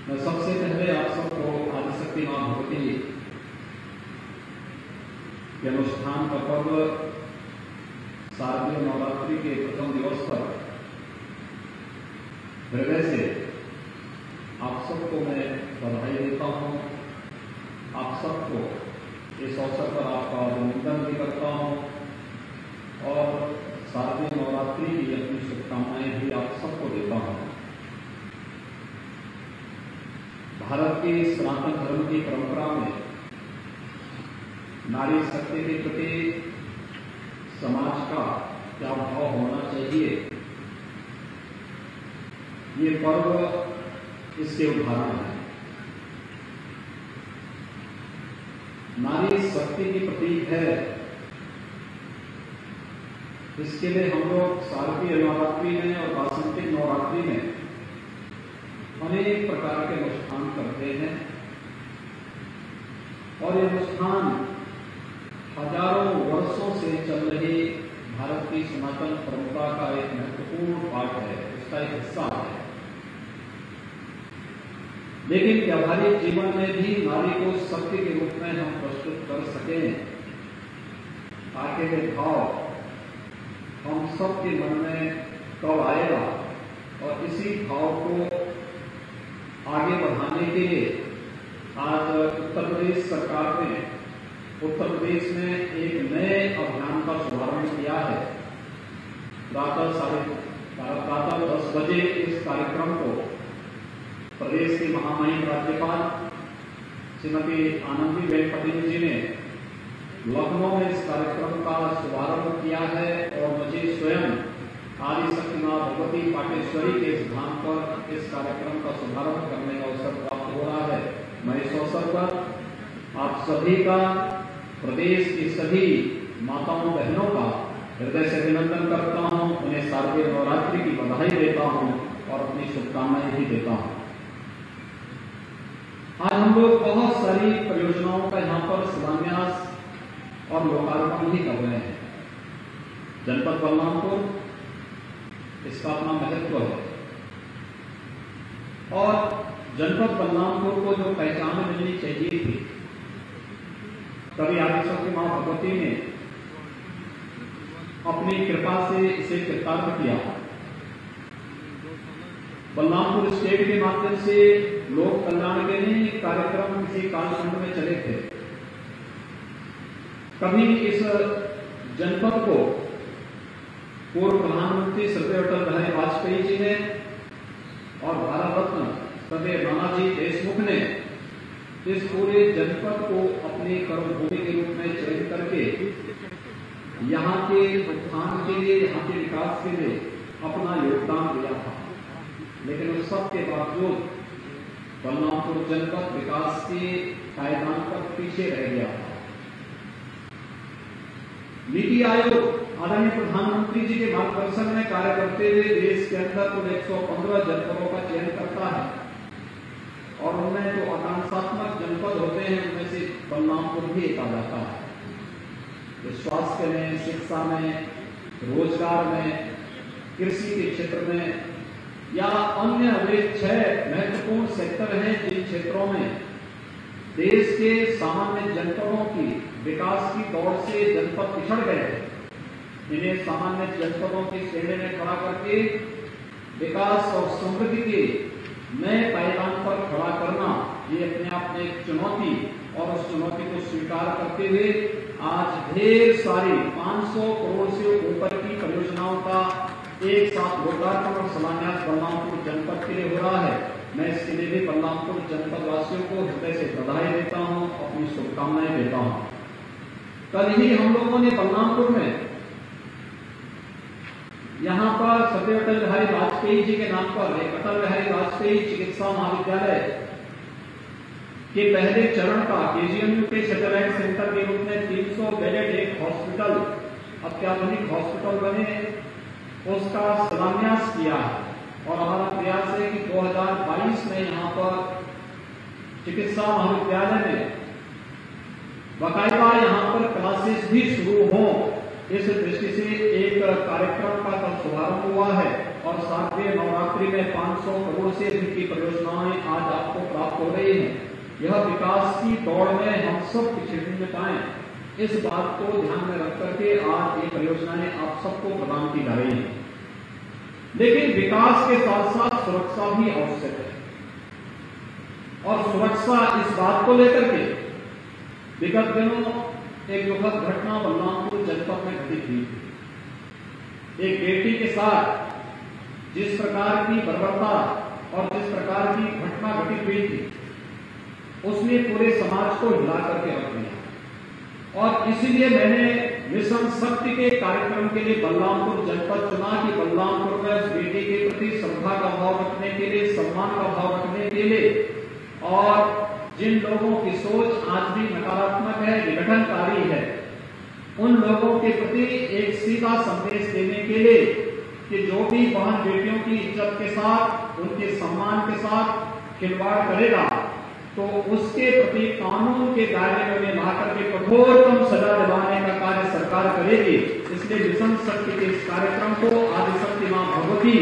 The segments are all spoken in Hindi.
मैं सबसे पहले आप सबको आदिशक्ति मां भगवती के अनुष्ठान का पर्व शारदीय नवरात्रि के प्रथम दिवस पर हृदय से आप सबको मैं बधाई देता हूं। आप सबको इस अवसर पर आपका अभिनंदन भी करता हूं और शारदीय नवरात्रि की अपनी शुभकामनाएं भी आप सबको देता हूं। भारत के सनातन धर्म की परंपरा में नारी शक्ति के प्रति समाज का क्या भाव होना चाहिए, ये पर्व इसके उदाहरण है। नारी शक्ति की प्रतीक है, इसके लिए हम लोग शारदीय नवरात्रि में और वासंतिक नवरात्रि में अनेक प्रकार के अनुष्ठान करते हैं और ये अनुष्ठान हजारों वर्षों से चल रही भारत की सनातन परंपरा का एक महत्वपूर्ण पार्ट है, उसका एक हिस्सा है। लेकिन व्यावहारिक जीवन में भी नारी को शक्ति के रूप में हम प्रस्तुत कर सकें, ताकि वे भाव हम सबके मन में कब आएगा और इसी भाव को आगे बढ़ाने के लिए आज उत्तर प्रदेश सरकार ने उत्तर प्रदेश में एक नए अभियान का शुभारंभ किया है। प्रातः 10 बजे इस कार्यक्रम को प्रदेश की महामहिम राज्यपाल श्रीमती आनंदीबेन पटेल जी ने लखनऊ में इस कार्यक्रम का शुभारंभ किया है और मुझे स्वयं आदिशक्ति मां भगवती पाटेश्वरी के स्थान पर इस कार्यक्रम का शुभारंभ करने का अवसर प्राप्त हो रहा है। मैं इस अवसर पर आप सभी का, प्रदेश की सभी माताओं बहनों का हृदय से अभिनंदन करता हूं, उन्हें शारदीय नवरात्रि की बधाई देता हूं और अपनी शुभकामनाएं भी देता हूं। आज हम लोग बहुत सारी परियोजनाओं का यहाँ पर शिलान्यास और लोकार्पण भी कर रहे हैं। जनपद बलरामपुर, इसका अपना महत्व है और जनपद बलरामपुर को जो पहचान मिलनी चाहिए थी, तभी आदिशक्ति मां भगवती ने अपनी कृपा से इसे कृतार्थ किया। बलरामपुर स्टेट के माध्यम से लोक कल्याण के लिए कार्यक्रम किसी कालखंड में चले थे। कभी इस जनपद को पूर्व प्रधानमंत्री श्री अटल बिहारी वाजपेयी जी ने और भारत रत्न श्री नानाजी देशमुख ने इस पूरे जनपद को अपनी कर्मभूमि के रूप में चयन करके यहाँ के उत्थान के लिए, यहाँ के विकास के लिए अपना योगदान दिया था। लेकिन उस सब के बावजूद बलरामपुर जनपद विकास के पायदान पर पीछे रह गया था। नीति आयोग आदरणीय प्रधानमंत्री जी के मार्गदर्शन में कार्य करते हुए देश के अंदर कुल 115 जनपदों का चयन करता है और उनमें जो आकांक्षात्मक जनपद होते हैं उनमें से बलरामपुर भी एक आ जाता है। तो स्वास्थ्य में, शिक्षा में, रोजगार में, कृषि के क्षेत्र में या अन्य वे 6 महत्वपूर्ण सेक्टर हैं जिन क्षेत्रों में देश के सामान्य जनपदों की विकास की दौड़ से जनपद पिछड़ गए। इन्हें सामान्य जनपदों की श्रेणी में खड़ा करके विकास और समृद्धि के नए पायदान पर खड़ा करना, ये अपने आप में एक चुनौती और उस चुनौती को स्वीकार करते हुए आज ढेर सारी 500 करोड़ से ऊपर की परियोजनाओं का एक साथ लोकार्पण और शिलान्यास बलरामपुर जनपद के लिए हो रहा है। मैं इसके लिए भी बलरामपुर जनपद वासियों को हृदय से बधाई देता हूं, अपनी शुभकामनाएं देता हूं। कल ही हम लोगों ने बलरामपुर में यहाँ पर श्री अटल बिहारी वाजपेयी जी के नाम पर एक अटल बिहारी वाजपेयी चिकित्सा महाविद्यालय के पहले चरण का केजीएमयू के सैटेलाइट सेंटर के रूप में 300 बेडेड एक हॉस्पिटल, अत्याधुनिक हॉस्पिटल बने, उसका शिलान्यास किया है। और हमारा प्रयास है कि 2022 में यहाँ पर चिकित्सा महाविद्यालय में बाकायदा यहाँ पर क्लासेस भी शुरू हों। इस दृष्टि से एक कार्यक्रम का कल शुभारंभ हुआ है और शारदीय नवरात्रि में 500 करोड़ से अधिक की परियोजनाएं आज आपको हो रही है, यह विकास की दौड़ में हम सब पिछड़ पाए, इस बात को ध्यान में रख करके आज ये परियोजनाएं आप सबको प्रदान की जा रही है। लेकिन विकास के साथ साथ सुरक्षा भी आवश्यक है, और सुरक्षा इस बात को लेकर के विगत दिनों एक दुखद घटना बलरामपुर जनपद में घटित हुई थी। एक बेटी के साथ जिस प्रकार की बर्बरता और जिस प्रकार की घटना घटित हुई थी, उसने पूरे समाज को हिला करके रख दिया। और इसीलिए मैंने मिशन शक्ति के कार्यक्रम के लिए बलरामपुर जनपद चुना कि बलरामपुर में उस बेटी के प्रति श्रद्धा का भाव रखने के लिए, सम्मान का भाव रखने के लिए, और जिन लोगों की सोच आज भी नकारात्मक है, विघटनकारी है, उन लोगों के प्रति एक सीधा संदेश देने के लिए कि जो भी बहन बेटियों की इज्जत के साथ, उनके सम्मान के साथ खिलवाड़ करेगा तो उसके प्रति कानून के दायरे में ला करके कठोरतम सजा दिलाने का कार्य सरकार करेगी। इसलिए मिशन शक्ति के इस कार्यक्रम को आदिशक्ति मां भगवती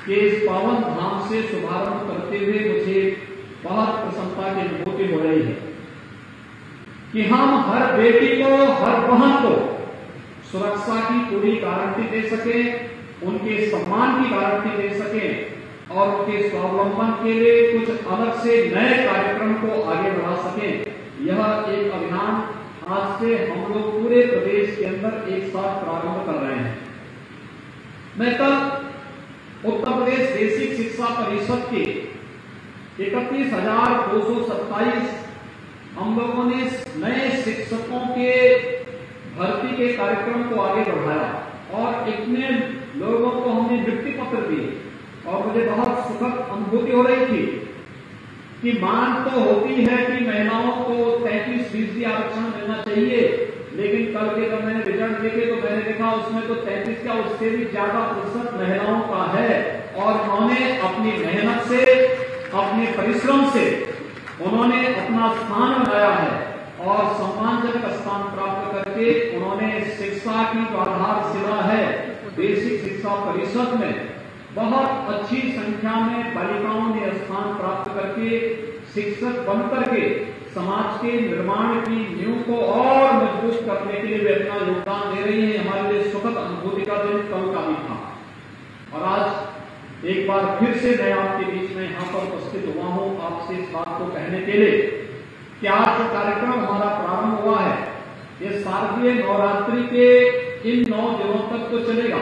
के इस पावन धाम से शुभारंभ करते हुए मुझे बहुत प्रसन्नता की अनुभूति हो रही है कि हम हर बेटी को, हर बहन को सुरक्षा की पूरी गारंटी दे सके, उनके सम्मान की गारंटी दे सके, और उनके स्वावलंबन के लिए कुछ अलग से नए कार्यक्रम को आगे बढ़ा सके। यह एक अभियान आज से हम लोग पूरे प्रदेश के अंदर एक साथ प्रारंभ कर रहे हैं। मैं कल उत्तर प्रदेश बेसिक शिक्षा परिषद के 31,227 हम लोगों ने नए शिक्षकों के भर्ती के कार्यक्रम को आगे बढ़ाया, और इतने लोगों को हमने नियुक्ति पत्र दिए, और मुझे बहुत सुखद अनुभूति हो रही थी कि मांग तो होती है कि महिलाओं को 33% आरक्षण मिलना चाहिए, लेकिन कल के जब मैंने रिजल्ट देखे तो मैंने देखा उसमें तो 33 का उससे भी ज्यादा प्रतिशत महिलाओं का है। और उन्होंने अपनी मेहनत से, अपने परिश्रम से उन्होंने अपना स्थान बनाया है, और सम्मानजनक स्थान प्राप्त करके उन्होंने शिक्षा की जो आधारशिला है बेसिक शिक्षा परिषद में बहुत अच्छी संख्या में बालिकाओं ने स्थान प्राप्त करके शिक्षक बनकर के समाज के निर्माण की नींव को और मजबूत करने के लिए वे अपना योगदान दे रही है। हमारे लिए सुखद अनुभूति का दिन कल का भी था, और आज एक बार फिर से मैं आपके बीच में यहाँ पर उपस्थित हुआ हूँ आपसे इस बात को कहने के लिए कि आज जो कार्यक्रम हमारा प्रारंभ हुआ है, ये शारदीय नवरात्रि के इन 9 दिनों तक तो चलेगा।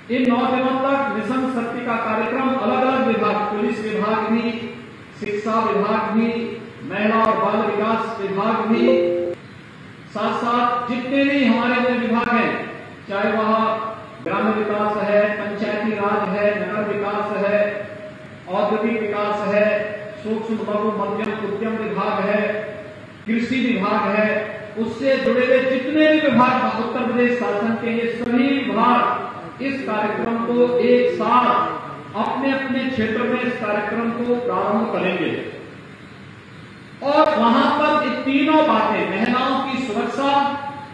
इन 9 दिनों तक मिशन शक्ति का कार्यक्रम अलग अलग विभाग, पुलिस विभाग भी, शिक्षा विभाग भी, महिला और बाल विकास विभाग भी, साथ साथ जितने भी हमारे अंदर विभाग हैं, चाहे वह ग्रामीण विकास है, पंचायती राज है, नगर विकास है, औद्योगिक विकास है, सूक्ष्म लघु मध्यम उद्यम विभाग है, कृषि विभाग है, उससे जुड़े हुए जितने भी विभाग उत्तर प्रदेश शासन के, ये सभी विभाग इस कार्यक्रम को एक साथ अपने अपने क्षेत्र में इस कार्यक्रम को प्रारंभ करेंगे। और वहां पर ये तीनों बातें, महिलाओं की सुरक्षा,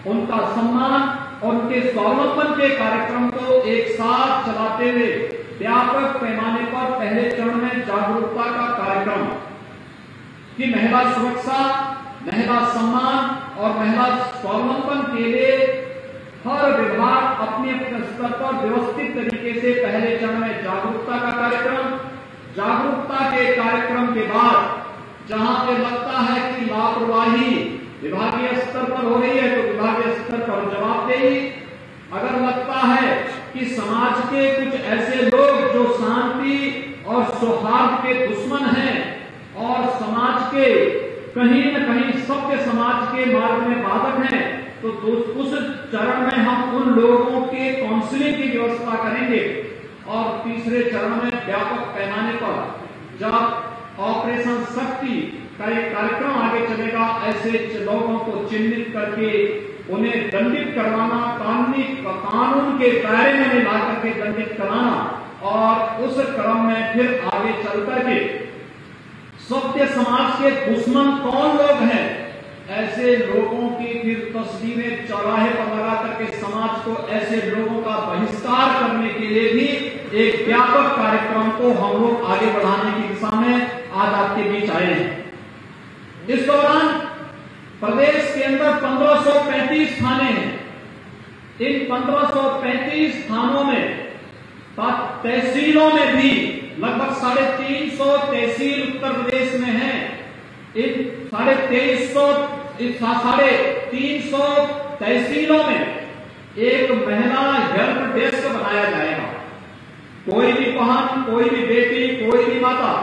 उनका सम्मान और उनके स्वावलंबन के कार्यक्रम को एक साथ चलाते हुए व्यापक पैमाने पर पहले चरण में जागरूकता का कार्यक्रम कि महिला सुरक्षा, महिला सम्मान और महिला स्वावलंबन के लिए हर विभाग अपने अपने स्तर पर व्यवस्थित तरीके से पहले चरण में जागरूकता का कार्यक्रम, जागरूकता के कार्यक्रम के बाद जहां पे लगता है कि लापरवाही विभागीय स्तर पर हो रही है तो विभागीय स्तर पर जवाबदेही, अगर लगता है कि समाज के कुछ ऐसे लोग जो शांति और सौहार्द के दुश्मन हैं और समाज के कहीं न कहीं सभ्य समाज के मार्ग में बाधक हैं, तो उस चरण में हम उन लोगों के काउंसलिंग की व्यवस्था करेंगे। और तीसरे चरण में व्यापक पैमाने पर जब ऑपरेशन शक्ति का एक कार्यक्रम आगे चलेगा, ऐसे लोगों को चिन्हित करके उन्हें दंडित करवाना, कानून के दायरे में ला करके दंडित कराना, और उस क्रम में फिर आगे चल करके सभ्य समाज के दुश्मन कौन लोग हैं, ऐसे लोगों की फिर तस्वीरें चौराहे पर लगा करके समाज को ऐसे लोगों का बहिष्कार करने के लिए भी एक व्यापक कार्यक्रम को हम लोग आगे बढ़ाने की दिशा में आज आपके बीच आए हैं। इस दौरान प्रदेश के अंदर 1535 थाने हैं। इन 1535 थानों में तहसीलों में भी लगभग 350 तहसील उत्तर प्रदेश में हैं। इन 350 तहसीलों में एक महिला हेल्प डेस्क बनाया जाएगा। कोई भी बहन, कोई भी बेटी, कोई भी माता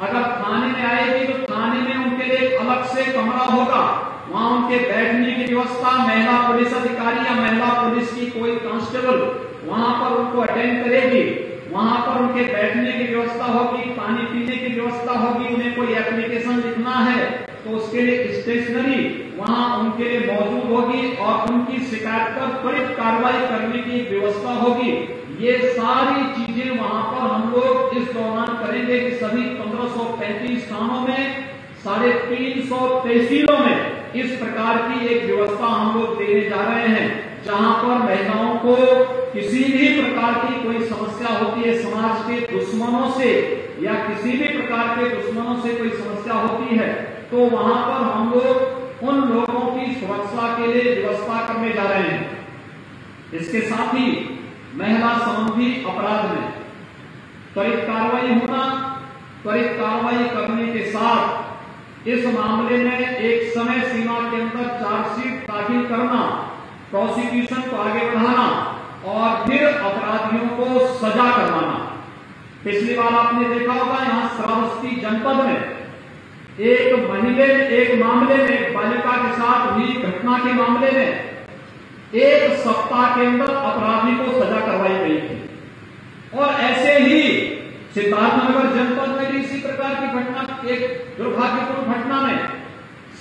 अगर थाने में आएगी तो थाने में उनके लिए एक अलग से कमरा होगा। वहां उनके बैठने की व्यवस्था, महिला पुलिस अधिकारी या महिला पुलिस की कोई कांस्टेबल वहां पर उनको अटेंड करेगी। वहां पर उनके बैठने की व्यवस्था होगी, पानी पीने की व्यवस्था होगी। उन्हें कोई एप्लीकेशन लिखना है तो उसके लिए स्टेशनरी वहां उनके लिए मौजूद होगी और उनकी शिकायत पर त्वरित कार्रवाई करने की व्यवस्था होगी। ये सारी चीजें वहां पर हम लोग इस दौरान करेंगे कि सभी 1535 थानों में 350 तहसीलों में इस प्रकार की एक व्यवस्था हम लोग देने जा रहे हैं, जहां पर महिलाओं को किसी भी प्रकार की कोई समस्या होती है, समाज के दुश्मनों से या किसी भी प्रकार के दुश्मनों से कोई समस्या होती है, तो वहां पर हम लोग उन लोगों की सुरक्षा के लिए व्यवस्था करने जा रहे हैं। इसके साथ ही महिला संबंधी अपराध में त्वरित कार्रवाई होना, त्वरित कार्रवाई करने के साथ इस मामले में एक समय सीमा के अंदर चार्जशीट दाखिल करना, प्रोसिक्यूशन को आगे बढ़ाना और फिर अपराधियों को सजा करवाना। पिछली बार आपने देखा होगा यहां श्रावस्ती जनपद में एक मामले में बालिका के साथ हुई घटना के मामले में 1 सप्ताह के अंदर अपराधी को सजा करवाई गई थी। और ऐसे ही सिद्धार्थनगर जनपद में भी इसी प्रकार की घटना, एक दुर्भाग्यपूर्ण घटना में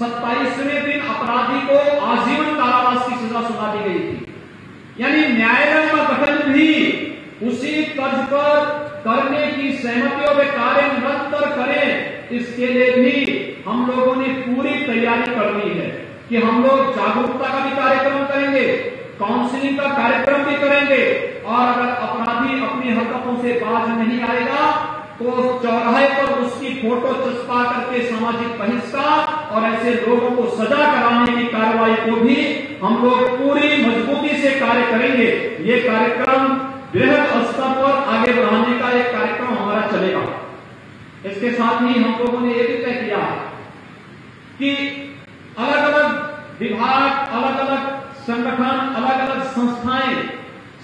27वें दिन अपराधी को आजीवन कारावास की सजा सुना दी गई थी। यानी न्यायालय का गठन भी उसी तर्ज पर करने की सहमति और वे कार्य निरंतर करें, इसके लिए भी हम लोगों ने पूरी तैयारी कर ली है कि हम लोग जागरूकता का भी कार्यक्रम करेंगे, काउंसलिंग का कार्यक्रम भी करेंगे और अगर अपराधी अपनी हरकतों से बाज नहीं आएगा तो चौराहे पर उसकी फोटो चिपका करके सामाजिक बहिष्कार और ऐसे लोगों को सजा कराने की कार्रवाई को भी हम लोग पूरी मजबूती से कार्य करेंगे। ये कार्यक्रम बृहद स्तर पर आगे बढ़ाने का एक कार्यक्रम हमारा चलेगा। इसके साथ ही हम लोगों ने ये भी तय किया कि अलग अलग विभाग, अलग अलग संगठन, अलग अलग संस्थाएं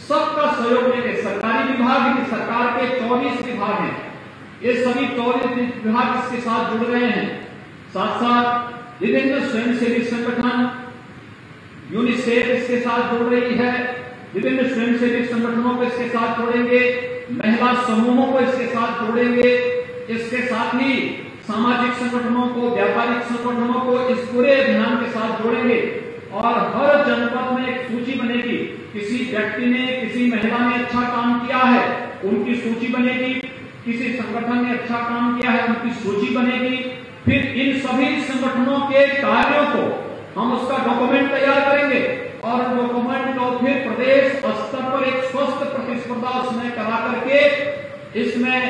सबका सहयोग लेके, सरकारी विभाग, सरकार के 24 विभाग हैं, ये सभी 24 विभाग इसके साथ जुड़ रहे हैं। साथ साथ विभिन्न स्वयंसेवी संगठन, यूनिसेफ इसके साथ जुड़ रही है, विभिन्न स्वयंसेवी संगठनों को इसके साथ जोड़ेंगे, महिला समूहों को इसके साथ जोड़ेंगे। इसके साथ ही सामाजिक संगठनों को, व्यापारिक संगठनों को इस पूरे अभियान के साथ जोड़ेंगे और हर जनपद में एक सूची बनेगी। किसी व्यक्ति ने, किसी महिला ने अच्छा काम किया है, उनकी सूची बनेगी। किसी संगठन ने अच्छा काम किया है, उनकी सूची बनेगी। फिर इन सभी संगठनों के कार्यों को हम उसका डॉक्यूमेंट तैयार करेंगे और डॉक्यूमेंट को फिर प्रदेश स्तर पर एक स्वस्थ प्रतिस्पर्धा उसमें करा करके इसमें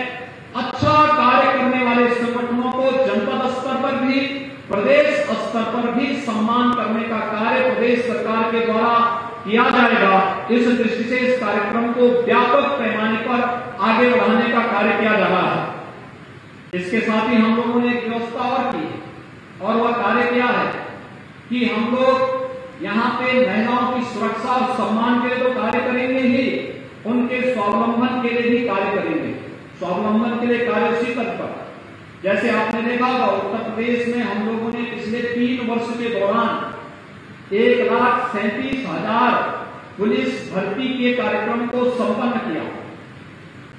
अच्छा कार्य करने वाले संगठनों को जनपद स्तर पर भी, प्रदेश स्तर पर भी सम्मान करने का कार्य प्रदेश सरकार के द्वारा किया जाएगा। इस दृष्टि से इस कार्यक्रम को व्यापक पैमाने पर आगे बढ़ाने का कार्य किया जा रहा है। इसके साथ ही हम लोगों ने एक व्यवस्था और की और वह कार्य क्या है कि हम लोग यहाँ पे महिलाओं की सुरक्षा और सम्मान के लिए तो कार्य करेंगे ही, उनके स्वावलंबन के लिए भी कार्य करेंगे। स्वावलंबन के लिए कार्य उसी पद पर, जैसे आपने देखा होगा उत्तर प्रदेश में हम लोगों ने पिछले 3 वर्ष के दौरान 1,37,000 पुलिस भर्ती के कार्यक्रम को संपन्न किया।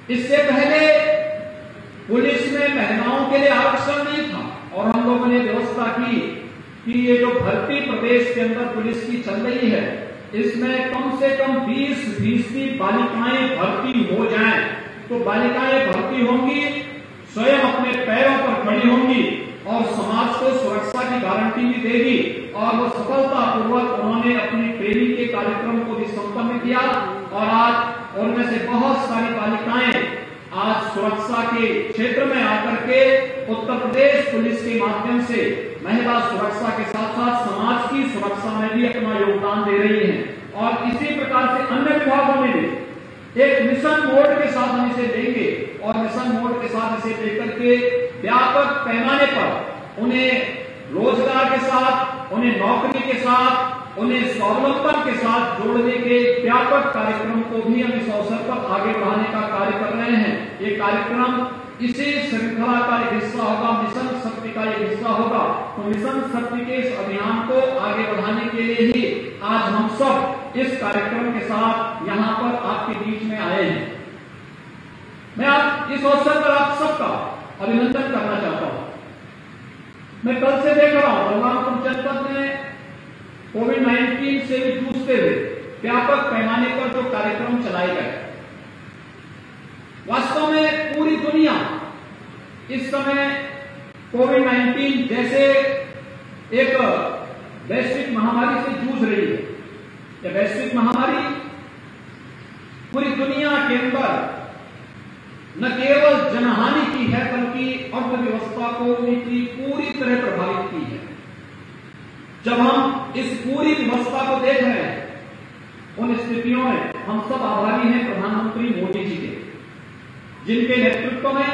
इससे पहले पुलिस में महिलाओं के लिए आरक्षण नहीं था और हम लोगों ने व्यवस्था की कि ये जो भर्ती प्रदेश के अंदर पुलिस की चल रही है, इसमें कम से कम 20% बालिकाएं भर्ती हो जाएं। तो बालिकाएं भर्ती होंगी, स्वयं अपने पैरों पर खड़ी होंगी और समाज को सुरक्षा की गारंटी भी देगी। और वो सफलतापूर्वक उन्होंने अपनी ट्रेनिंग के कार्यक्रम को भी संपन्न किया और आज उनमें से बहुत सारी बालिकाएं आज सुरक्षा के क्षेत्र में आकर के उत्तर प्रदेश पुलिस के माध्यम से महिला सुरक्षा के साथ साथ समाज की सुरक्षा में भी अपना योगदान दे रही हैं। और इसी प्रकार से अन्य विभागों में भी एक मिशन मोड के साथ हम इसे लेंगे और मिशन मोड के साथ इसे लेकर के व्यापक पैमाने पर उन्हें रोजगार के साथ, उन्हें नौकरी के साथ, उन्हें स्वावलंबन के साथ जोड़ने के व्यापक कार्यक्रम को भी हम इस अवसर पर आगे बढ़ाने का कार्य कर रहे हैं। ये कार्यक्रम इसी श्रृंखला का एक हिस्सा होगा, मिशन शक्ति का एक हिस्सा होगा। तो मिशन शक्ति के इस अभियान को आगे बढ़ाने के लिए ही आज हम सब इस कार्यक्रम के साथ यहाँ पर आपके बीच में आए हैं। मैं आज इस अवसर पर आप सबका अभिनंदन करना चाहता हूँ। मैं कल से देख रहा हूं बलरामपुर जनपद में कोविड-19 से भी जूझते हुए व्यापक पैमाने पर जो कार्यक्रम चलाए गए, वास्तव में पूरी दुनिया इस समय कोविड-19 जैसे एक वैश्विक महामारी से जूझ रही है। यह वैश्विक महामारी पूरी दुनिया के अंदर न केवल जनहानि की है बल्कि अर्थव्यवस्था को भी पूरी तरह प्रभावित की है। जब हम इस पूरी व्यवस्था को देख रहे हैं, उन स्थितियों में हम सब आभारी हैं प्रधानमंत्री मोदी जी के, जिनके नेतृत्व में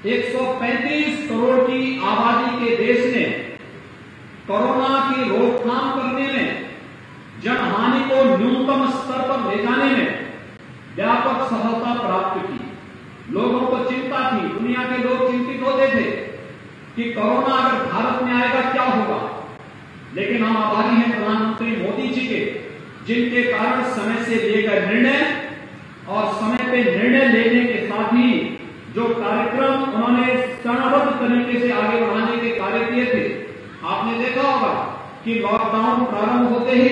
135 करोड़ की आबादी के देश ने कोरोना की रोकथाम करने में, जनहानि को न्यूनतम स्तर पर ले जाने में व्यापक सफलता प्राप्त की। लोगों को चिंता थी, दुनिया के लोग चिंतित होते थे कि कोरोना अगर भारत में आएगा क्या होगा, लेकिन हम आभारी हैं प्रधानमंत्री मोदी जी के, जिनके कारण समय से लिए गए निर्णय और समय पे निर्णय लेने के साथ ही जो कार्यक्रम उन्होंने चरणबद्ध तरीके से आगे बढ़ाने के कार्य किए थे। आपने देखा होगा कि लॉकडाउन प्रारंभ होते ही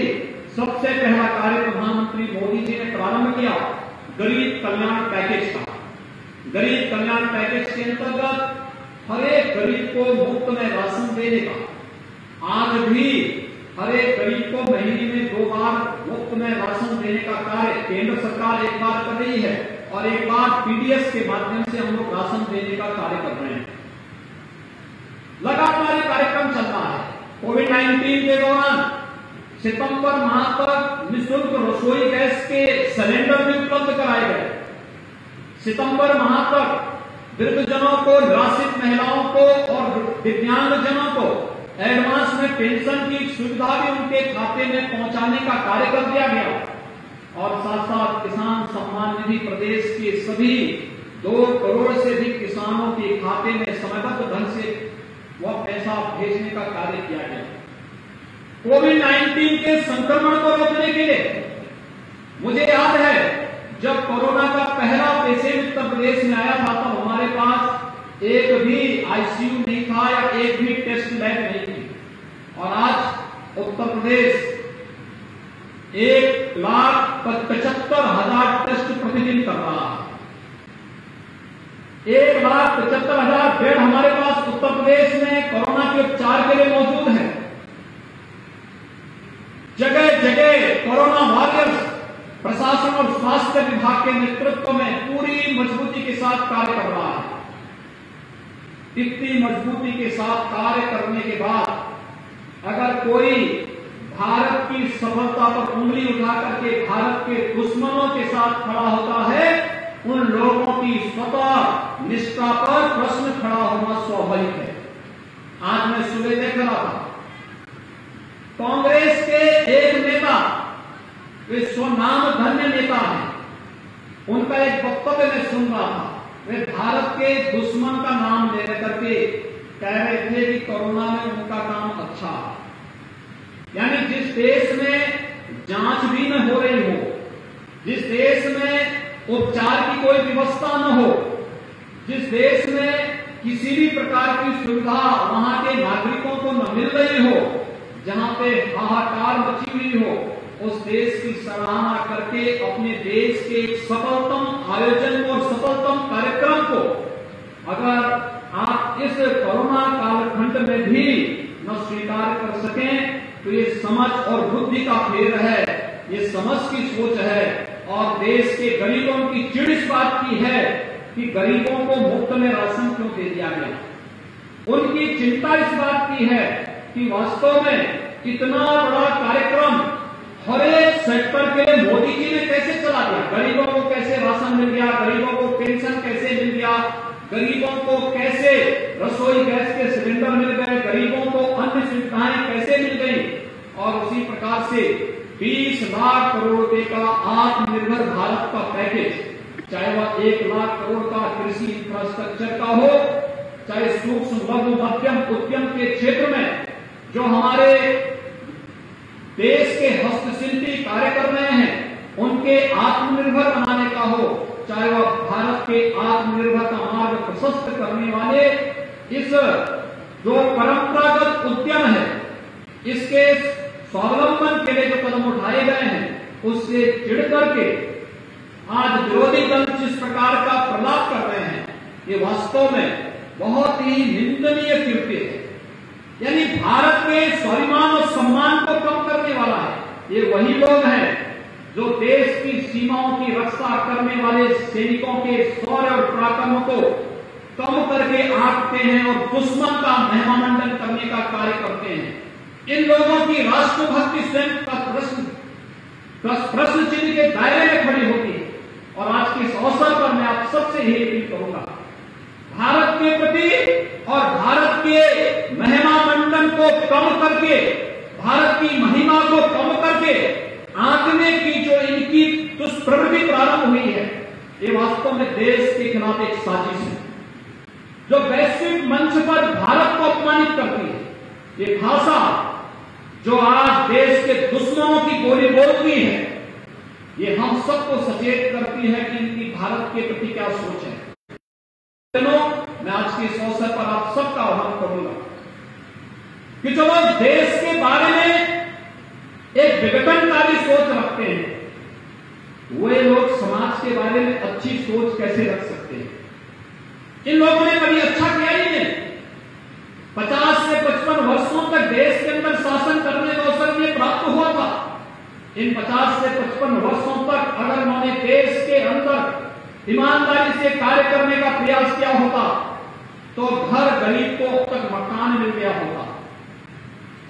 सबसे पहला कार्य प्रधानमंत्री मोदी जी ने प्रारंभ किया गरीब कल्याण पैकेज का। गरीब कल्याण पैकेज के अंतर्गत हर एक गरीब को मुफ्त में राशन देने का, आज भी हर एक गरीब को महीने में 2 बार मुफ्त में राशन देने का कार्य केंद्र सरकार एक बार कर रही है और एक बार पीडीएस के माध्यम से हम लोग राशन देने का कार्य कर रहे हैं। लगातार ये कार्यक्रम चल रहा है। कोविड-19 के दौरान सितंबर माह तक निःशुल्क रसोई गैस के सिलेंडर भी उपलब्ध कराए गए। सितंबर माह तक वृद्धजनों को, निराश्रित महिलाओं को और दिव्यांगजनों को एडवांस में पेंशन की सुविधा भी उनके खाते में पहुंचाने का कार्य कर दिया गया और साथ साथ किसान सम्मान निधि प्रदेश के सभी 2 करोड़ से अधिक किसानों के खाते में समयबद्ध ढंग से वह पैसा भेजने का कार्य किया गया। कोविड-19 के संक्रमण को रोकने के लिए मुझे याद है जब कोरोना का पहला पेशेंट उत्तर प्रदेश में आया था तब हमारे पास एक भी आईसीयू नहीं था या एक भी टेस्ट लैब नहीं थी और आज उत्तर प्रदेश 1,75,000 टेस्ट प्रतिदिन कर रहा है। 1,75,000 बेड हमारे पास उत्तर प्रदेश में कोरोना के उपचार के लिए मौजूद है। जगह जगह कोरोना वॉरियर्स प्रशासन और स्वास्थ्य विभाग के नेतृत्व में पूरी मजबूती के साथ कार्य कर रहा है। इतनी मजबूती के साथ कार्य करने के बाद अगर कोई भारत की सफलता पर उंगली उठा करके भारत के दुश्मनों के साथ खड़ा होता है, उन लोगों की स्वतः निष्ठा पर प्रश्न खड़ा होना स्वाभाविक है। आज मैं सुबह देख रहा था कांग्रेस के एक नेता, वे स्वनाम धन्य नेता हैं, उनका एक वक्तव्य मैं सुन रहा था। वे भारत के दुश्मन का नाम ले करके कह रहे थे कि कोरोना में उनका काम अच्छा है। यानी जिस देश में जांच भी न हो रही हो, जिस देश में उपचार की कोई व्यवस्था न हो, जिस देश में किसी भी प्रकार की सुविधा वहां के नागरिकों को न मिल रही हो, जहां पे हाहाकार मची हुई हो, उस देश की सराहना करके अपने देश के सफलतम आयोजन को और सफलतम कार्यक्रम को अगर आप इस कोरोना कालखंड में भी न स्वीकार कर सकें तो ये समझ और बुद्धि का फेर है, ये समझ की सोच है और देश के गरीबों की चिड़ इस बात की है कि गरीबों को मुफ्त में राशन क्यों दे दिया गया। उनकी चिंता इस बात की है कि वास्तव में इतना बड़ा कार्यक्रम हर एक सेक्टर के लिए मोदी जी ने कैसे चला दिया। गरीबों को कैसे राशन मिल गया, गरीबों को पेंशन कैसे मिल गया, गरीबों को कैसे रसोई गैस के सिलेंडर मिल गए, गरीबों को अन्य सुविधाएं कैसे मिल गई। और उसी प्रकार से 20 लाख करोड़ रुपए का आत्मनिर्भर भारत का पैकेज, चाहे वह 1 लाख करोड़ का कृषि इंफ्रास्ट्रक्चर का हो, चाहे सूक्ष्म लघु मध्यम उद्यम के क्षेत्र में जो हमारे देश के हस्तशिल्पी कार्य कर रहे हैं उनके आत्मनिर्भर बनाने का हो, चाहे वह भारत के आत्मनिर्भर का मार्ग प्रशस्त करने वाले इस जो परंपरागत उद्यम है इसके स्वावलंबन के लिए जो कदम उठाए गए हैं उससे चिढ़ करके आज विरोधी दल जिस प्रकार का प्रलाप कर रहे हैं ये वास्तव में बहुत ही निंदनीय कृत्य है। यानी भारत के स्वाभिमान और सम्मान को कम करने वाला है। ये वही लोग हैं जो देश की सीमाओं की रक्षा करने वाले सैनिकों के शौर्य और पराक्रम को कम करके आंकते हैं और दुश्मन का महिमामंडन करने का कार्य करते हैं। इन लोगों की राष्ट्रभक्ति स्वयं का प्रश्न चिन्ह के दायरे में खड़ी होती है। और आज के इस अवसर पर मैं आप सबसे ही अपील करूंगा, भारत के प्रति और भारत के महिमा मंडन को कम करके, भारत की महिमा को कम करके आंकने की जो इनकी दुष्प्रवृत्ति प्रारंभ हुई है ये वास्तव में देश के खिलाफ एक साजिश है जो वैश्विक मंच पर भारत को अपमानित करती है। ये भाषा जो आज देश के दुश्मनों की बोली बोलती है ये हम सबको सचेत करती है कि इनकी भारत के प्रति क्या सोच है। मैं आज के इस अवसर पर आप सबका आह्वान करूंगा कि जो लोग देश के बारे में एक विघटनकारी सोच रखते हैं वे लोग समाज के बारे में अच्छी सोच कैसे रख सकते हैं। इन लोगों ने कभी अच्छा किया ही नहीं। 50 से 55 वर्षों तक देश के अंदर शासन करने का अवसर में प्राप्त हुआ था। इन 50 से 55 वर्षों तक अगर उन्होंने देश के अंदर ईमानदारी से कार्य करने का प्रयास किया होता तो हर गरीब को अब तक मकान मिल गया होता,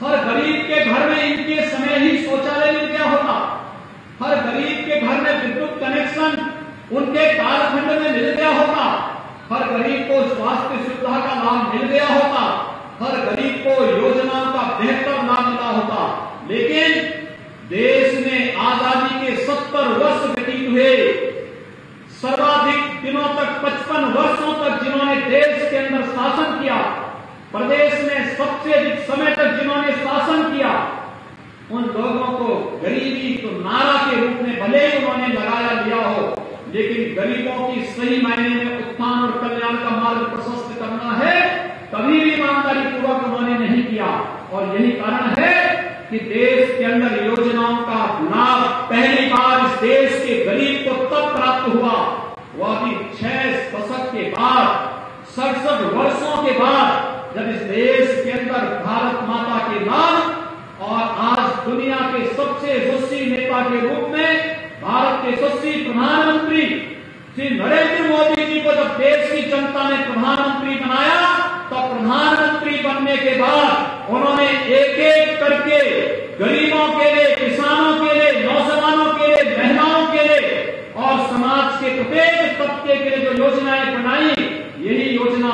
हर गरीब के घर में इनके समय ही शौचालय मिल गया होता, हर गरीब के घर में विद्युत कनेक्शन उनके कालखंड में मिल गया होता, हर गरीब को स्वास्थ्य सुविधा का लाभ मिल गया होता, हर गरीब को योजनाओं का बेहतर लाभ मिला होता। लेकिन देश में आजादी के 70 वर्ष व्यतीत हुए, सर्वाधिक दिनों तक 55 वर्षों तक जिन्होंने देश के अंदर शासन किया, प्रदेश में सबसे अधिक समय तक जिन्होंने शासन किया, उन लोगों को गरीबी तो नारा के रूप में भले ही उन्होंने लगाया लिया हो, लेकिन गरीबों की सही मायने में उत्थान और कल्याण का मार्ग प्रशस्त करना है कभी भी ईमानदारी पूर्वक उन्होंने नहीं किया। और यही कारण है कि देश के अंदर योजनाओं का लाभ पहली बार इस देश के गरीब को तब प्राप्त हुआ वह भी 6 दशक के बाद, 67 वर्षों के बाद, जब इस देश के अंदर भारत माता के नाम और आज दुनिया के सबसे यशस्वी नेता के रूप में भारत के यशस्वी प्रधानमंत्री श्री नरेंद्र मोदी जी को जब देश की जनता ने प्रधानमंत्री बनाया तो प्रधानमंत्री बनने के बाद उन्होंने एक एक करके गरीबों के लिए, किसानों के लिए, नौजवानों के लिए, महिलाओं के लिए और समाज के प्रत्येक तबके के लिए जो योजनाएं बनाई, यही योजना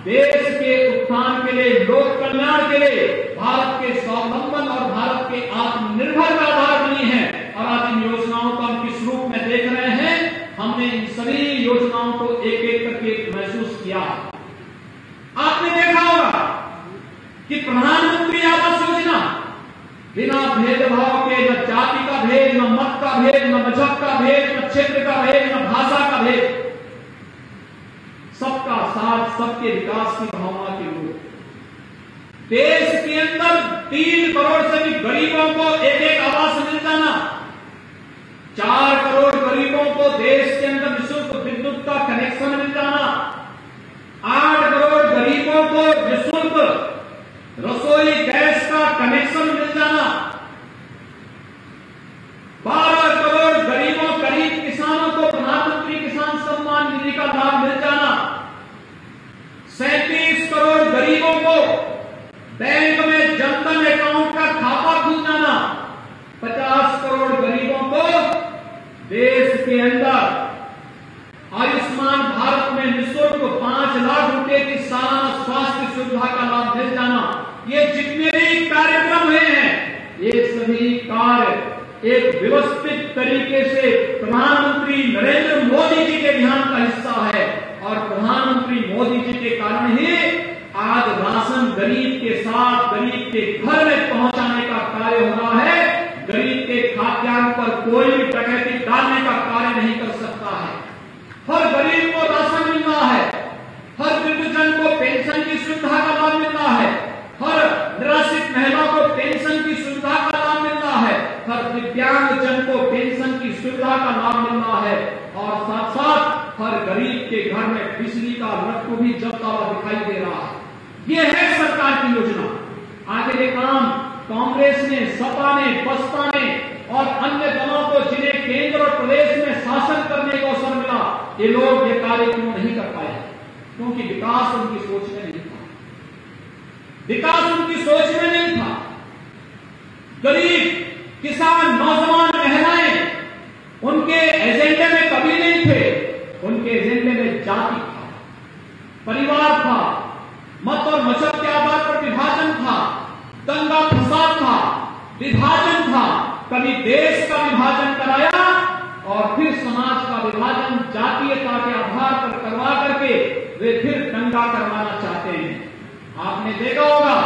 देश के उत्थान के लिए, लोक कल्याण के लिए, भारत के स्वावलंबन और भारत के आत्मनिर्भर का आधार बनी है। और आज इन योजनाओं को हम किस रूप में देख रहे हैं, हमने इन सभी योजनाओं को एक एक करके महसूस किया। आपने देखा होगा कि प्रधानमंत्री आवास योजना बिना भेदभाव के, न जाति का भेद, न मत का भेद, न मजहब का भेद, न क्षेत्र का भेद, न भाषा का भेद, सबका साथ, सबके विकास की भावना के रूप देश के अंदर 3 करोड़ से भी गरीबों को एक एक आवास मिल जाना, 4 करोड़ गरीबों को देश के अंदर निःशुल्क विद्युत का कनेक्शन मिल जाना, 8 करोड़ गरीबों को निःशुल्क रसोई गैस का कनेक्शन मिल जाना, 12 करोड़ गरीबों, करीब बैंक में जनधन अकाउंट का खाता खुल जाना, 50 करोड़ गरीबों को देश के अंदर आयुष्मान भारत में निःशुल्क 5 लाख रुपए की सालाना स्वास्थ्य सुविधा का लाभ मिल जाना, ये जितने भी कार्यक्रम हुए हैं, ये सभी कार्य एक व्यवस्थित तरीके से प्रधानमंत्री नरेंद्र मोदी जी के ध्यान का हिस्सा है। और प्रधानमंत्री मोदी जी के कारण ही आज राशन गरीब के साथ, गरीब के घर में पहुंचाने का कार्य हो रहा है। गरीब के खाद्यान्न पर कोई भी डकैती डालने का कार्य नहीं कर सकता है। हर गरीब को राशन मिल रहा है, हर वृद्धजन को पेंशन की सुविधा का लाभ मिल रहा है, हर निराश्रित महिला को पेंशन की सुविधा का लाभ मिल रहा है, हर दिव्यांग जन को पेंशन की सुविधा का लाभ मिल रहा है, और साथ साथ हर गरीब के घर में बिजली का लट्टू भी जलता हुआ दिखाई दे रहा है। ये है सरकार की योजना। आगे ये काम कांग्रेस ने, सपा ने, बसपा ने और अन्य दलों को, जिन्हें केंद्र और प्रदेश में शासन करने का अवसर मिला, ये लोग ये कार्य क्यों नहीं कर पाए? क्योंकि विकास उनकी सोच में नहीं था, विकास उनकी सोच में नहीं था। गरीब, किसान, नौजवान, महिलाएं उनके एजेंडे में कभी नहीं थे। उनके एजेंडे में जाति था, परिवार था, मत और मजहब के आधार पर विभाजन था, दंगा फसाद था, विभाजन था। कभी देश का विभाजन कराया और फिर समाज का विभाजन जातीयता के आधार पर करवा करके वे फिर दंगा करवाना चाहते हैं। आपने देखा होगा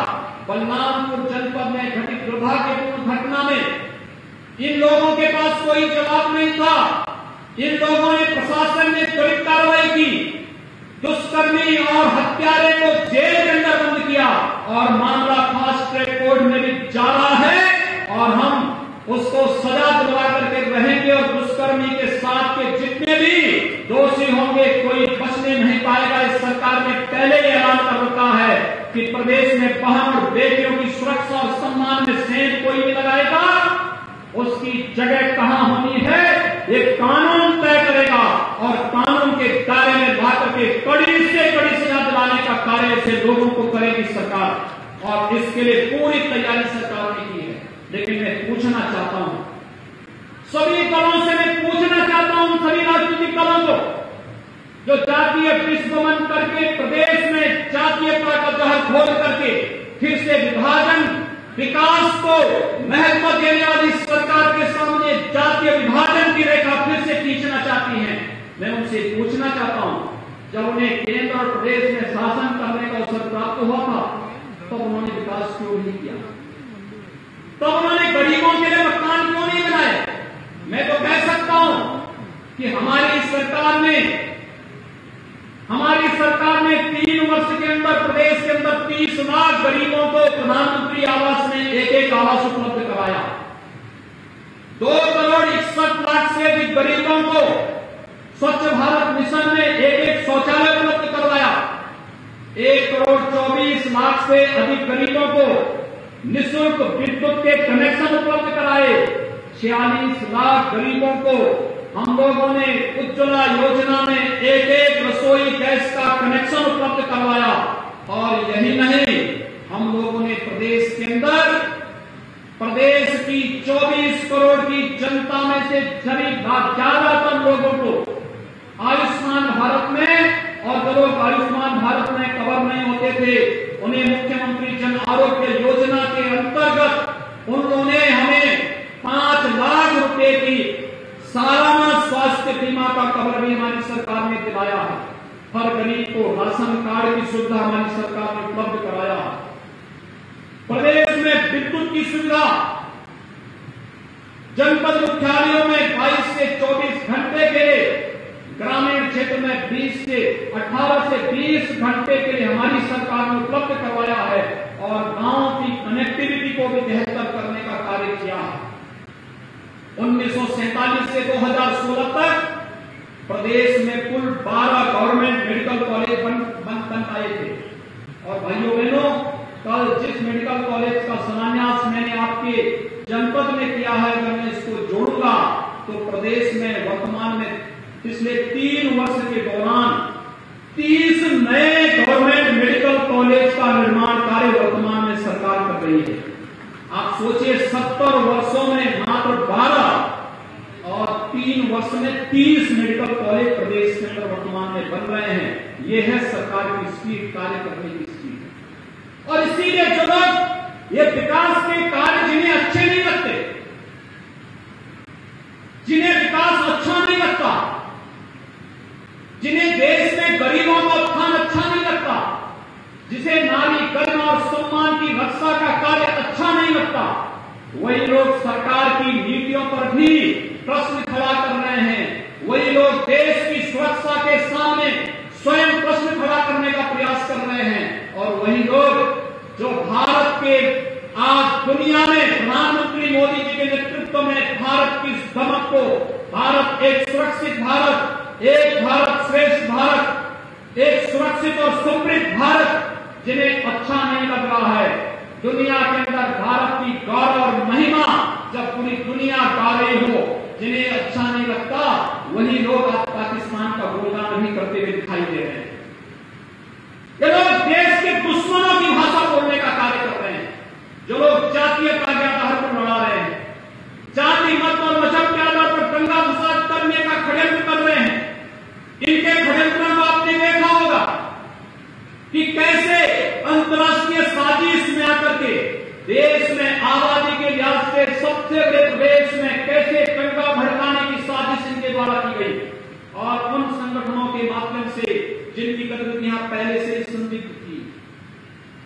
बलरामपुर जनपद में घटित दुर्भाग्यपूर्ण घटना में इन लोगों के पास कोई जवाब नहीं था। इन लोगों ने, प्रशासन ने त्वरित कार्रवाई की, दुष्कर्मी और हत्यारे को जेल के अंदर बंद किया और मामला फास्ट ट्रैक कोर्ट में भी जा रहा है और हम उसको सजा दिलवा करके रहेंगे। और दुष्कर्मी के साथ के जितने भी दोषी होंगे कोई बचने नहीं पाएगा। इस सरकार ने पहले ही ऐलान कर रखा है कि प्रदेश में बहन और बेटियों की सुरक्षा और सम्मान में सेंध कोई भी लगाएगा, उसकी जगह कहां होनी है ये कानून तय करेगा और कानून के दायरे में लाकर के कड़ी से कड़ी सजा दिलाने का कार्य से लोगों को करेगी सरकार। और इसके लिए पूरी तैयारी सरकार ने की है। लेकिन मैं पूछना चाहता हूं, सभी दलों से मैं पूछना चाहता हूं, सभी राजनीतिक दलों को, जो जातीय विस्मरण करके प्रदेश में जातीयता का जहर घोल करके फिर से विभाजन, विकास को महत्व देने वाली सरकार के सामने जातीय विभाजन की रेखा फिर से खींचना चाहती हैं। मैं उनसे पूछना चाहता हूं, जब उन्हें केंद्र और प्रदेश में शासन करने का अवसर प्राप्त हुआ था तो उन्होंने विकास क्यों नहीं किया? तब उन्होंने गरीबों के लिए मकान क्यों नहीं बनाए? मैं तो कह सकता हूं कि हमारी सरकार ने 3 वर्ष के अंदर प्रदेश के अंदर 30 लाख गरीबों को प्रधानमंत्री आवास में एक आवास उपलब्ध कराया। 2 करोड़ 61 लाख से अधिक गरीबों को स्वच्छ भारत मिशन में एक शौचालय उपलब्ध करवाया। 1 करोड़ 24 लाख से अधिक गरीबों को निःशुल्क विद्युत के कनेक्शन उपलब्ध कराए। 46 लाख गरीबों को हम लोगों ने उज्ज्वला योजना में एक रसोई गैस का कनेक्शन उपलब्ध करवाया। और यही नहीं, हम लोगों ने प्रदेश के अंदर प्रदेश की 24 करोड़ की जनता में से ज्यादातर लोगों को आयुष्मान भारत में, और जो लोग आयुष्मान भारत में कवर नहीं होते थे उन्हें मुख्यमंत्री जन आरोग्य योजना के अंतर्गत उन्होंने हमें 5 लाख रुपए की सालाना स्वास्थ्य बीमा का कवर भी हमारी सरकार ने दिलाया है। हर गरीब को राशन कार्ड की सुविधा हमारी सरकार ने उपलब्ध कराया है। प्रदेश में विद्युत की सुविधा जनपद मुख्यालयों में 22 से 24 घंटे के लिए, ग्रामीण क्षेत्र में 18 से 20 घंटे के लिए हमारी सरकार ने उपलब्ध करवाया है। और गांवों की कनेक्टिविटी को भी बेहतर करने का कार्य किया है। 1947 से 2016 तक प्रदेश में कुल 12 गवर्नमेंट मेडिकल कॉलेज बन पाए थे। और भाइयों बहनों, कल जिस मेडिकल कॉलेज का शिलान्यास मैंने आपके जनपद में किया है, अगर मैं इसको जोड़ूंगा तो प्रदेश में वर्तमान में पिछले 3 वर्ष के दौरान 30 नए गवर्नमेंट मेडिकल कॉलेज का निर्माण कार्य वर्तमान में रही है। आप सोचिए 70 वर्षों में मात्र 12 और 3 वर्ष में 30 मेडिकल कॉलेज प्रदेश के अंदर वर्तमान में बन रहे हैं। यह है सरकार की स्पीड, कार्य करने की स्पीड। और इसीलिए जो लोग ये विकास के कार्य जिन्हें अच्छे नहीं लगते, जिन्हें विकास अच्छा नहीं लगता, जिन्हें देश में गरीबों का उत्थान अच्छा नहीं लगता, जिसे नारी गरिमा और सम्मान की रक्षा का कार्य अच्छा नहीं लगता, वही लोग सरकार की नीतियों पर भी प्रश्न खड़ा कर रहे हैं। वही लोग देश की सुरक्षा के सामने स्वयं प्रश्न खड़ा करने का प्रयास कर रहे हैं। और वही लोग जो भारत के आज दुनिया में प्रधानमंत्री मोदी जी के नेतृत्व में भारत की धमक को, भारत एक सुरक्षित भारत, एक भारत श्रेष्ठ भारत, एक सुरक्षित और समृद्ध भारत, जिन्हें अच्छा नहीं लग रहा है। दुनिया के अंदर भारत की गौरव और महिमा जब पूरी दुनिया गा रही हो, जिन्हें अच्छा नहीं लगता, वही लोग आज पाकिस्तान का गुणगान भी करते हुए दिखाई दे रहे हैं। ये लोग देश के दुश्मनों की भाषा बोलने का कार्य कर रहे हैं। जो लोग जातीयता के आधार पर लड़ा रहे हैं, जाति मत और मजहब के आधार पर दंगा फसाद करने का षड्यंत्र कर रहे हैं, इनके षड्यंत्रों को आपने देखा होगा कि कैसे अंतर्राष्ट्रीय साजिश में आकर के देश में आबादी के लिहाज से सबसे बड़े प्रदेश में कैसे दंगा भड़काने की साजिश इनके द्वारा की गई। और उन संगठनों के माध्यम से जिनकी गतिविधियां पहले से संदिग्ध थी,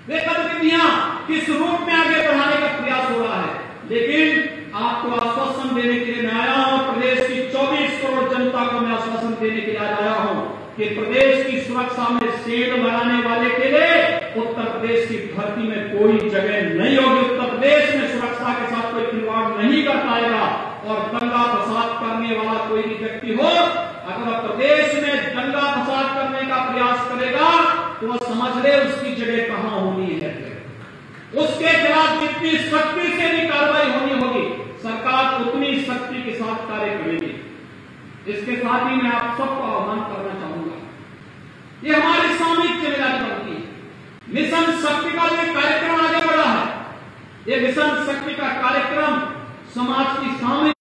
वे गतिविधियां किस रूप में आगे बढ़ाने का प्रयास हो रहा है। लेकिन आपको आश्वासन देने के लिए मैं आया हूं, प्रदेश की 24 करोड़ जनता को मैं आश्वासन देने के लिए आया हूं कि प्रदेश की सुरक्षा में सेंध लगाने वाले के लिए उत्तर प्रदेश की धरती में कोई जगह नहीं होगी। उत्तर प्रदेश में सुरक्षा के साथ कोई खिलवाड़ नहीं कर पाएगा। और दंगा फसाद करने वाला कोई भी व्यक्ति हो, अगर प्रदेश में दंगा फसाद करने का प्रयास करेगा तो वह समझ ले उसकी जगह कहां होनी है। उसके खिलाफ जितनी सख्ती से भी कार्रवाई होनी होगी, सरकार उतनी सख्ती के साथ कार्य करेगी। इसके साथ ही मैं आप सबको आह्वान करना चाहूंगा, ये हमारी सामूहिक जिम्मेदारी बनती है। मिशन शक्ति का जो कार्यक्रम आगे बढ़ा है, ये मिशन शक्ति का कार्यक्रम समाज की सामूहिक